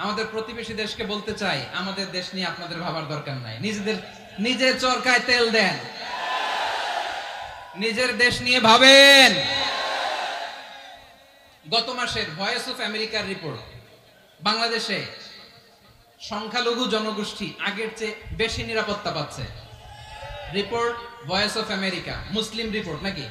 আমাদের প্রতিবেশী দেশকে বলতে চাই, আমাদের দেশ নিয়ে আপনাদের ভাবার দরকার নাই। নিজের চরকায় তেল দেন, নিজের দেশ নিয়ে ভাবেন। গত মাসের ভয়েস অফ আমেরিকার রিপোর্ট, বাংলাদেশে সংখ্যালঘু জনগোষ্ঠী আগের চেয়ে বেশি নিরাপত্তা পাচ্ছে। Report voice of America, Muslim report নাকি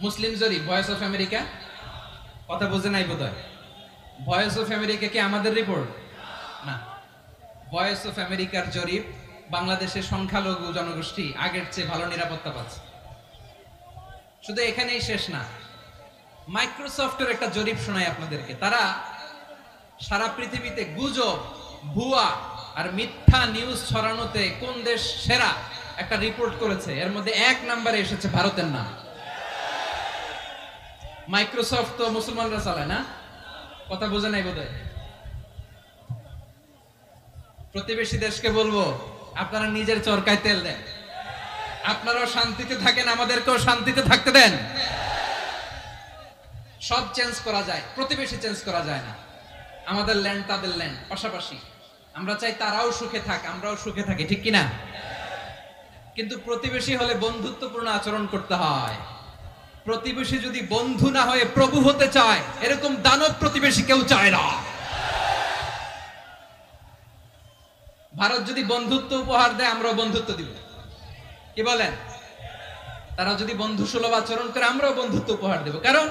মুসলিম জরিপ, ভয়েস অফ আমেরিকা। কথা বুঝে নাই বোধহয়। ভয়েস অফ আমেরিকা কি আমাদের রিপোর্ট না? ভয়েস অফ আমেরিকার জরিপ, বাংলাদেশের সংখ্যালঘু জনগোষ্ঠী আগের চেয়ে ভালো নিরাপত্তা পাচ্ছে। শুধু এখানেই শেষ না, মাইক্রোসফটের একটা জরিপ শোনাই আপনাদেরকে। তারা সারা পৃথিবীতে গুজব, ভুয়া আর মিথ্যা নিউজ ছড়ানোতে কোন দেশ সেরা একটা রিপোর্ট করেছে। এর মধ্যে 1 নম্বরে এসেছে ভারতের নাম। মাইক্রোসফট তো মুসলমানরা চালায় না? কথা বোঝে নাই বোধহয়। প্রতিবেশী দেশকে বলবো, আপনারা নিজের চরকায় তেল দেন, আপনারাও শান্তিতে থাকেন, আমাদেরকেও শান্তিতে থাকতে দেন। সব চেঞ্জ করা যায়, প্রতিবেশী চেঞ্জ করা যায় না। আমাদের ল্যান্ড তাদের ল্যান্ড, পাশাপাশি। আমরা চাই তারাও সুখে থাক, আমরাও সুখে থাকি, ঠিক কিনা? কিন্তু প্রতিবেশী হলে বন্ধুত্বপূর্ণ আচরণ করতে হয়। প্রতিবেশী যদি বন্ধু না হয়ে প্রভু হতে চায়, এরকম দানব প্রতিবেশী কেউ চায় না। ভারত যদি বন্ধুত্ব উপহার দেয়, আমরাও বন্ধুত্ব দিব, কি বলেন? তারা যদি বন্ধু সুলভ আচরণ করে, আমরাও বন্ধুত্ব উপহার দেব। কারণ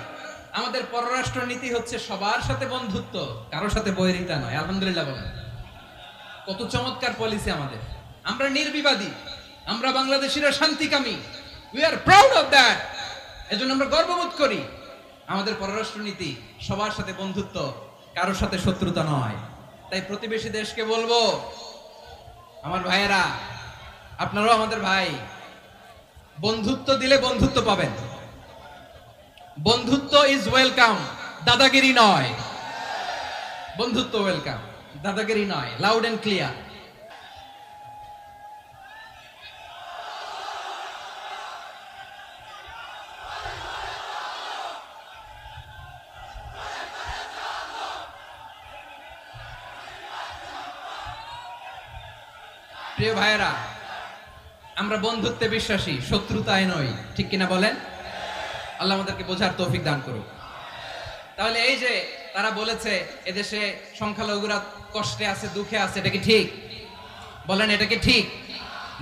আমাদের পররাষ্ট্র নীতি হচ্ছে সবার সাথে বন্ধুত্ব, কারোর সাথে বৈরিতা নয়। আলহামদুলিল্লাহ বলেন, কত চমৎকার পলিসি আমাদের। আমরা নির্বিবাদী, আমরা বাংলাদেশিরা শান্তিকামী। We are proud of that. এজন্য আমরা গর্ববোধ করি। আমাদের পররাষ্ট্র নীতি সবার সাথে বন্ধুত্ব, কারোর সাথে শত্রুতা নয়। তাই প্রতিবেশী দেশকে বলবো, আমার ভাইয়েরা, আপনারাও আমাদের ভাই, বন্ধুত্ব দিলে বন্ধুত্ব পাবেন। বন্ধুত্ব ইজ ওয়েলকাম, দাদাগিরি নয়। বন্ধুত্ব ওয়েলকাম, দাদাগিরি নয়। Loud and clear. প্রিয় ভাইয়েরা, আমরা বন্ধুত্বে বিশ্বাসী, শত্রুতায় নই, ঠিক কিনা বলেন? আল্লাহ আমাদেরকে বোঝার তৌফিক দান করুক। তাহলে এই যে তারা বলেছে এদেশে সংখ্যালঘুরা কষ্টে আছে, দুঃখে আছে, এটা কি ঠিক? বলেন, এটা কি ঠিক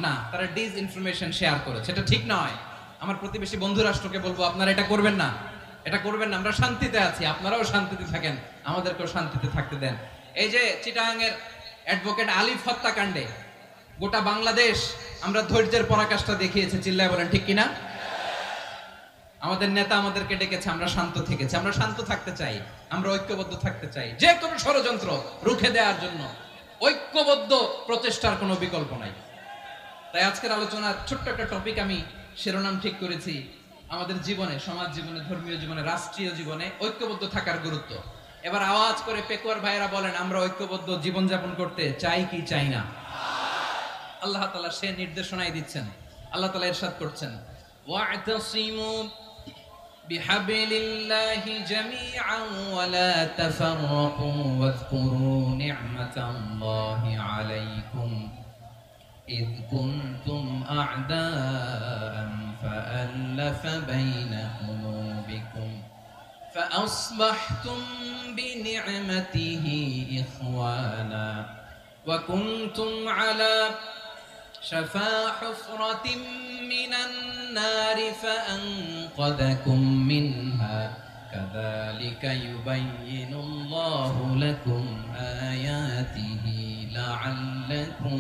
না? তারা ডিস ইনফরমেশন শেয়ার করেছে, এটা ঠিক নয়। আমার প্রতিবেশী বন্ধু রাষ্ট্রকে বলবো, আপনারা এটা করবেন না, এটা করবেন না। আমরা শান্তিতে আছি, আপনারাও শান্তিতে থাকেন, আমাদেরকেও শান্তিতে থাকতে দেন। এই যে চিটাগাংয়ের অ্যাডভোকেট আলিফ হত্যাকাণ্ডে গোটা বাংলাদেশ আমরা ধৈর্যের পরাকাষ্ঠা দেখিয়েছে, চিল্লায় বলেন ঠিক কিনা? আমাদের নেতা আমাদেরকে ডেকেছে, আমরা শান্ত থেকেছি। আমরা শান্ত থাকতে চাই, আমরা ঐক্যবদ্ধ থাকতে চাই। যে কোনো ষড়যন্ত্র রুখে দেওয়ার জন্য ঐক্যবদ্ধ প্রচেষ্টার কোনো বিকল্প নাই। তাই আজকের আলোচনার ছোট্ট একটা টপিক আমি শিরোনাম ঠিক করেছি, আমাদের জীবনে, সমাজ জীবনে, ধর্মীয় জীবনে, রাষ্ট্রীয় জীবনে ঐক্যবদ্ধ থাকার গুরুত্ব। এবার আওয়াজ করে পেকুয়ার ভাইয়েরা বলেন, আমরা ঐক্যবদ্ধ জীবনযাপন করতে চাই কি চাই না? আল্লাহ তাআলা সে নির্দেশনাই দিচ্ছেন। আল্লাহ তাআলা ইরশাদ করছেন, ওয়া'তাসিমু বিহাবলিল্লাহি জামিআন ওয়া লা তাফাররাকু ওয়াযকুরু নি'মাতাল্লাহি আলাইকুম ইয কুনতুম আ'দাআন ফাআল্লাফা বাইনা কুলুবিকুম فأصبحتم بنعمته إخوانا وكنتم على شفا حفرة من النار فأنقذكم منها كذلك يبين الله لكم آياته لعلكم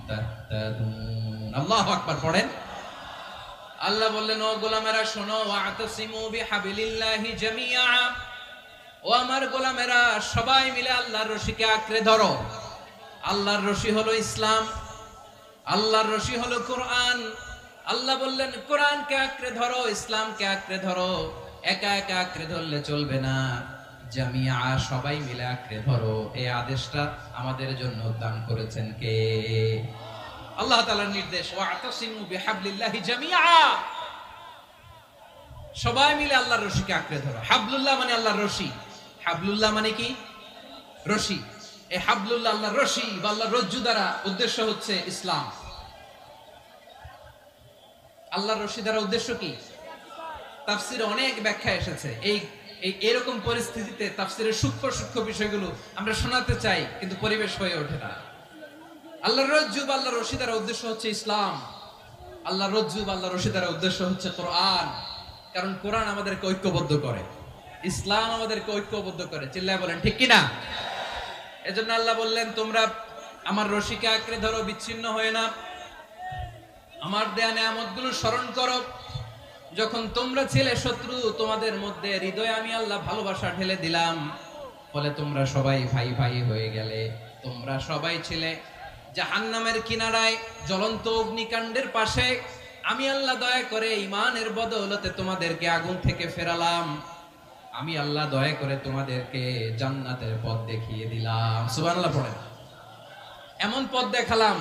تهتدون الله أكبر পড়েন। আল্লাহ বললেন, ও গোলামেরা শোনো, ওয়া'তাসিমু বিহাবলিল্লাহি জামিআ, ও আমার গোলামেরা সবাই মিলে আল্লাহর রশিকে আঁকড়ে ধরো। আল্লাহর রশি হলো ইসলাম, আল্লাহর রশি হলো কোরআন। আল্লাহ বললেন, কোরআনকে আঁকড়ে ধরো, ইসলামকে আঁকড়ে ধরো। একা একা আঁকড়ে ধরলে চলবে না, জামিআ, সবাই মিলে আঁকড়ে ধরো। এই আদেশটা আমাদের জন্য দান করেছেন কে? আল্লাহ তাআলার নির্দেশ, ওয়া'তাসিমু বিহাবলিল্লাহি জামিআ, সবাই মিলে আল্লাহর রশিকে আঁকড়ে ধরো। হাবলুল্লাহ মানে আল্লাহর রশি। হাবলুল্লাহ মানে কি? রশি। এই হাবলুল্লাহ, আল্লাহর রশি বা আল্লাহর রজ্জু দ্বারা উদ্দেশ্য হচ্ছে ইসলাম। আল্লাহর রশি দ্বারা উদ্দেশ্য কি? তাফসিরে অনেক ব্যাখ্যা এসেছে। এরকম পরিস্থিতিতে তাফসিরের সূক্ষ্ম সূক্ষ্ম বিষয়গুলো আমরা শোনাতে চাই, কিন্তু পরিবেশ হয়ে ওঠে না। আল্লাহর রজ্জু বা আল্লাহর রশি দ্বারা উদ্দেশ্য হচ্ছে ইসলাম। আল্লাহর রজ্জু বা আল্লাহর রশি দ্বারা উদ্দেশ্য হচ্ছে কোরআন। কারণ কোরআন আমাদেরকে ঐক্যবদ্ধ করে, ইসলাম আমাদেরকে ঐক্যবদ্ধ করে। চিল্লায় বলেন ঠিক কিনা? এজন্য আল্লাহ বললেন, তোমরা আমার রশিকে আঁকড়ে ধরো, বিচ্ছিন্ন হয়ে না। আমার দেয়া নেয়ামতগুলো স্মরণ করো। যখন তোমরা ছিলে শত্রু, তোমাদের মধ্যে হৃদয়ে আমি আল্লাহ ভালোবাসা ঢেলে দিলাম, ফলে তোমরা সবাই ভাই ভাই হয়ে গেলে। তোমরা সবাই ছিলে জাহান্নামের কিনারায়, জ্বলন্ত অগ্নিকাণ্ডের পাশে। আমি আল্লাহ দয়া করে ঈমানের বদৌলতে তোমাদেরকে আগুন থেকে ফেরালাম। আমি আল্লাহ দয়া করে তোমাদেরকে জান্নাতের পথ দেখিয়ে দিলাম। সুবহানাল্লাহ পড়েন। এমন পথ দেখালাম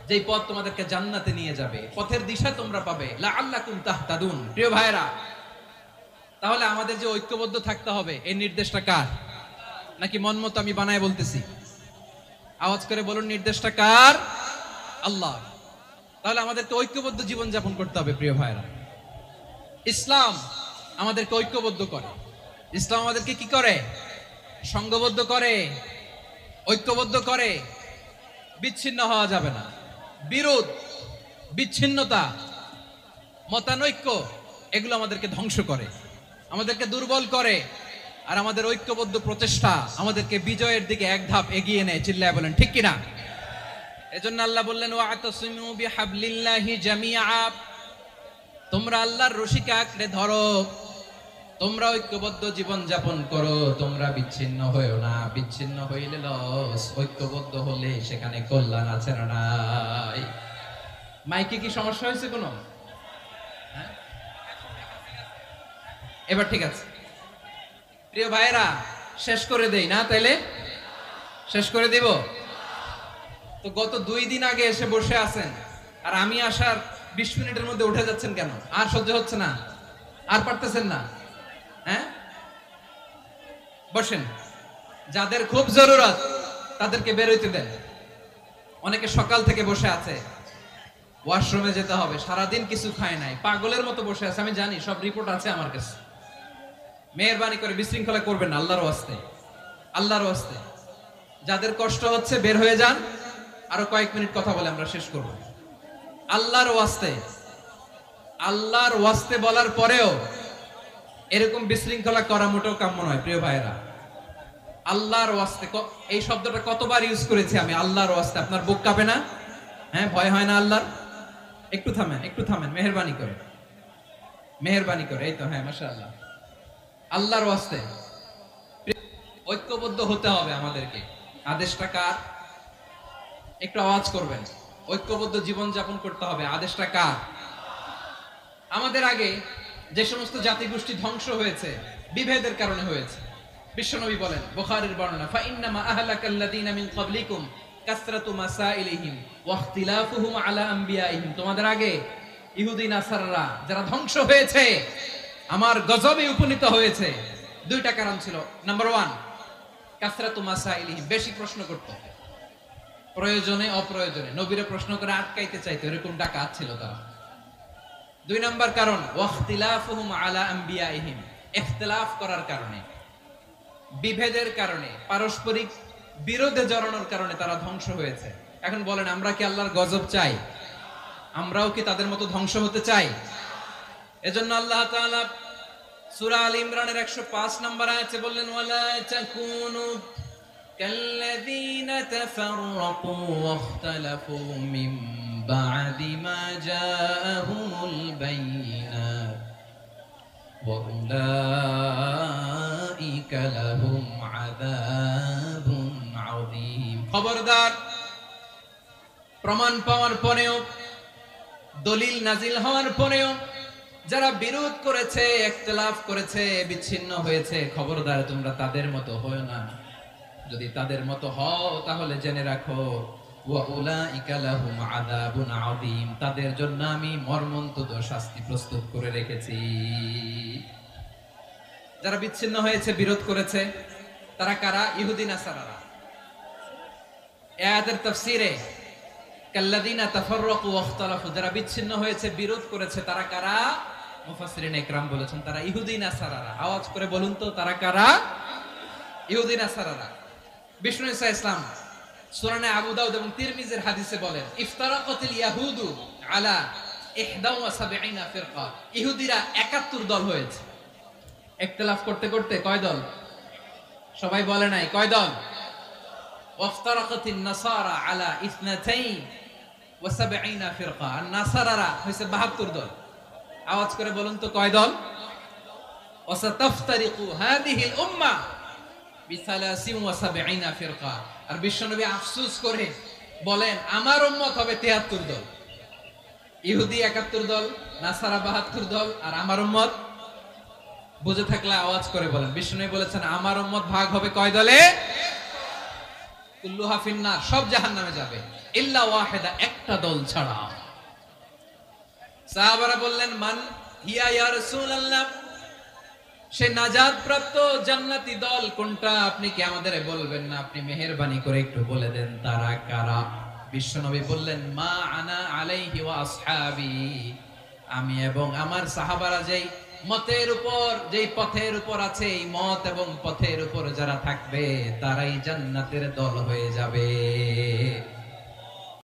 যেই পথ তোমাদেরকে জান্নাতে নিয়ে যাবে, পথের দিশা তোমরা পাবে। লাআল্লাকুম তাহতাদুন। প্রিয় ভাইরা, তাহলে আমাদের যে ঐক্যবদ্ধ থাকতে হবে, এই নির্দেশটা কার? নাকি মন মতো আমি বানায় বলতেছি? আওয়াজ করে বলুন, নির্দেশটা কার? আল্লাহ। তাহলে আমাদেরকে ঐক্যবদ্ধ জীবন যাপন করতে হবে। প্রিয় ভাইরা, ইসলাম আমাদেরকে ঐক্যবদ্ধ করে। ইসলাম আমাদেরকে কি করে? সংঘবদ্ধ করে, ঐক্যবদ্ধ করে। বিচ্ছিন্ন হওয়া যাবে না। বিরোধ, বিচ্ছিন্নতা, মতানৈক্য, এগুলো আমাদেরকে ধ্বংস করে, আমাদেরকে দুর্বল করে। আর আমাদের ঐক্যবদ্ধ প্রচেষ্টা আমাদেরকে বিজয়ের দিকে এক ধাপ এগিয়ে নেয়। চিল্লায় বলেন ঠিক কিনা? এজন্য আল্লাহ বললেন, ওয়াতাসিমু বিহাবলিল্লাহি জামিআ। তোমরা আল্লাহর রশিকে আঁকড়ে ধরো, তোমরা ঐক্যবদ্ধ জীবন যাপন করো, তোমরা বিচ্ছিন্ন হয়েও না। বিচ্ছিন্ন হইলে লস, ঐক্যবদ্ধ হলে সেখানে কল্যাণ আছে না নাই? মাইকে কি সমস্যা হয়েছে কোনো? হ্যাঁ, এবার ঠিক আছে। প্রিয় ভাইরা, শেষ করে দেই না? তাইলে শেষ করে দিব তো। গত 2 দিন আগে এসে বসে আছেন, আর আমি আসার 20 মিনিটের মধ্যে উঠে যাচ্ছেন কেন? আর সহ্য হচ্ছে না? আর পারতেছেন না? হ্যাঁ, বসেন। যাদের খুব জরুরত তাদেরকে বের হইতে দেন। অনেকে সকাল থেকে বসে আছে, ওয়াশরুমে যেতে হবে, সারাদিন কিছু খায় নাই, পাগলের মতো বসে আছে। আমি জানি, সব রিপোর্ট আছে আমার কাছে। মেহেরবানি করে বিশৃঙ্খলা করবেন না, আল্লাহর ওয়াস্তে, আল্লাহর ওয়াস্তে। যাদের কষ্ট হচ্ছে বের হয়ে যান। আরো কয়েক মিনিট কথা বলে আমরা শেষ করব। আল্লাহর ওয়াস্তে, আল্লাহর ওয়াস্তে বলার পরেও এরকম বিশৃঙ্খলা করা মোটেও কাম্য নয়। প্রিয় ভাইরা, আল্লাহর ওয়াস্তে, এই শব্দটা কতবার ইউজ করেছি আমি, আল্লাহর ওয়াস্তে। আপনার বুক কাঁপে না? হ্যাঁ, ভয় হয় না আল্লাহর? একটু থামেন, একটু থামেন, মেহেরবানি করে, মেহেরবানি করে। এই তো, হ্যাঁ, মাশাআল্লাহ। আল্লাহর ওয়াস্তে ঐক্যবদ্ধ হতে হবে আমাদেরকে। আদেশটা কার? একটু আওয়াজ করবেন। ঐক্যবদ্ধ জীবন যাপন করতে হবে। আদেশটা কার? আমাদের আগে যে সমস্ত জাতিগোষ্ঠী ধ্বংস হয়েছে, বিভেদের কারণে হয়েছে। বিশ্বনবী বলেন, বুখারীর বর্ণনা, ফাইন্নামা আহলাকাল্লাযীনা মিন ক্বাবলিকুম কাসরাতু মাসাইলিহিম ওয়া ইখতিলাফুহুম আলা আমবিয়াইহিম। তোমাদের আগে ইহুদি নাসারারা যারা ধ্বংস হয়েছে, আমার গজবে উপনীত হয়েছে, 2টা কারণ ছিল। নাম্বার 1, কাসরাতু মাসাইলিহিম, বেশি প্রশ্ন করত, প্রয়োজনে অপ্রয়োজনে নবীরে প্রশ্ন করে আটকাইতে চাইতো, এরকম ডাকাত ছিল তারা। 2 নাম্বার কারণ, ওয়াখতিলাফুহুম আলা আমবিয়াইহিম, ইখতিলাফ করার কারণে, বিভেদের কারণে, পারস্পরিক বিরোধে জড়ানোর কারণে তারা ধ্বংস হয়েছে। এখন বলেন, আমরা কি আল্লাহর গজব চাই? আমরাও কি তাদের মতো ধ্বংস হতে চাই? এজন্য আল্লাহ তাআলা সূরা আল ইমরানের 105 নম্বর আয়াতে বললেন, ওয়ালা তাকুনু কাল্লাযীনা তাফাররাকু ওয়াখতালাফু মিন বা'দি মা জাআহুমুল বাইয়িনাত ওয়া উলাইকা লাহুম আযাবুন আযীম। খবরদার, প্রমাণ পাওয়ার পরেও, দলিল নাজিল হওয়ার পরেও যারা বিরোধ করেছে, ইখতিলাফ করেছে, বিচ্ছিন্ন হয়েছে, খবরদার তোমরা তাদের মতো হয়ো না। যদি তাদের মতো হও তাহলে জেনে রাখো, ওয়া উলাইকা লাহুম আযাবুন আযীম, তাদের জন্য আমি মর্মন্তুদ শাস্তি প্রস্তুত করে রেখেছি। যারা বিচ্ছিন্ন হয়েছে, বিরোধ করেছে, তারা কারা? ইহুদি নাসারারা। এই আয়াতের তাফসীরে কাল্লাযীনা তাফাররাকু ওয়া ইখতালাফু, যারা বিচ্ছিন্ন হয়েছে, বিরোধ করেছে, তারা কারা? মুফাসসিরিন ইকরাম বলেছেন তারা ইহুদি নাসারারা। আওয়াজ করে বলুন তো তারা কারা? ইহুদি নাসারারা। বিষ্ণু ঈসা ইসলাম সুনানে আবু দাউদ এবং তিরমিজির হাদিসে বলেন, ইফতারাকাতিল ইয়াহুদু আলা 71 ফিরকা, ইহুদিরা 71 দল হয়েছে। ইখতিলাফ করতে করতে কয় দল? সবাই বলে নাই কয় দল? ওয়াফতারাকাতিন নাসারা আলা 72 ফিরকা, আর নাসারারা হইছে 72 দল। আওয়াজ করে বলুন তো কয় দল? ওয়াসাতাফতারিকু হাদিহিল উম্মাহ বি73 ফিরকা। আর বিশ্বনবী আফসোস করে বলেন, আমার উম্মত হবে 73 দল। ইহুদি 71 দল, নাসারা 72 দল, আর আমার উম্মত, বুঝে থাকলে আওয়াজ করে বলেন। বিশ্বনবী বলেছেন আমার উম্মত ভাগ হবে কয় দলে? কুল্লুহা ফিন্নার, সব জাহান্নামে যাবে, ইল্লা ওয়াহিদা, একটা দল ছাড়া। সাহাবারা বললেন, মান হিয়া ইয়া রাসূলুল্লাহ, সে নাজাত প্রাপ্ত জান্নাতি দল কোনটা? আপনি কি আমাদের বলবেন না? আপনি মেহেরবানি করে একটু বলে দেন তারা কারা? বিশ্বনবী বললেন, মা আনা আলাইহি ওয়া আসহাবি, আমি এবং আমার সাহাবারা যেই মতের উপর, যেই পথের উপর আছে, এই মত এবং পথের উপর যারা থাকবে তারাই জান্নাতের দল হয়ে যাবে।